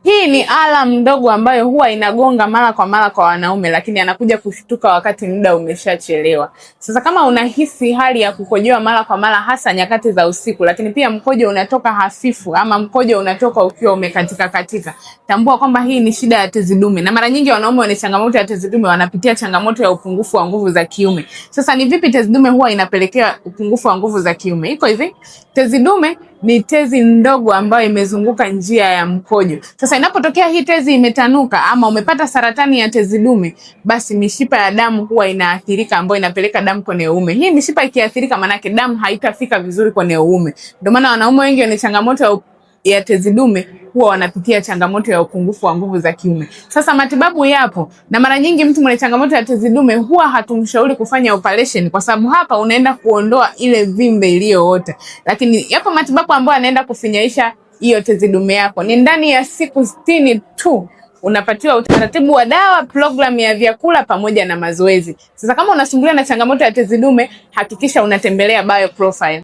Hii ni alarm ndogo ambayo huwa inagonga mara kwa mara kwa wanaume, lakini anakuja kushtuka wakati muda umeshachelewa. Sasa kama unahisi hali ya kukojoa mara kwa mara hasa nyakati za usiku, lakini pia mkojo unatoka hafifu ama mkojo unatoka ukiwa umekatika katika, tambua kwamba hii ni shida ya tezi dume. Na mara nyingi wanaume wenye changamoto ya tezi dume wanapitia changamoto ya upungufu wa nguvu za kiume. Sasa ni vipi tezi dume huwa inapelekea upungufu wa nguvu za kiume? Iko hivi, tezi dume ni tezi ndogo ambayo imezunguka njia ya mkojo. Sasa inapotokea hii tezi imetanuka ama umepata saratani ya tezi dume, basi mishipa ya damu huwa inaathirika, ambayo inapeleka damu kwenye uume. Hii mishipa ikiathirika, manake damu haitafika vizuri kwenye uume. Ndio maana wanaume wengi wenye changamoto ya tezi dume huwa wanapitia changamoto ya upungufu wa nguvu za kiume. Sasa matibabu yapo, na mara nyingi mtu mwenye changamoto ya tezi dume huwa hatumshauri kufanya operation, kwa sababu hapa unaenda kuondoa ile vimbe iliyoota. Lakini yapo matibabu ambayo anaenda kufinyaisha hiyo tezi dume yako. Ni ndani ya siku 60 tu unapatiwa utaratibu wa dawa, program ya vyakula pamoja na mazoezi. Sasa kama unasumbuliwa na changamoto ya tezi dume, hakikisha unatembelea Bio Profile.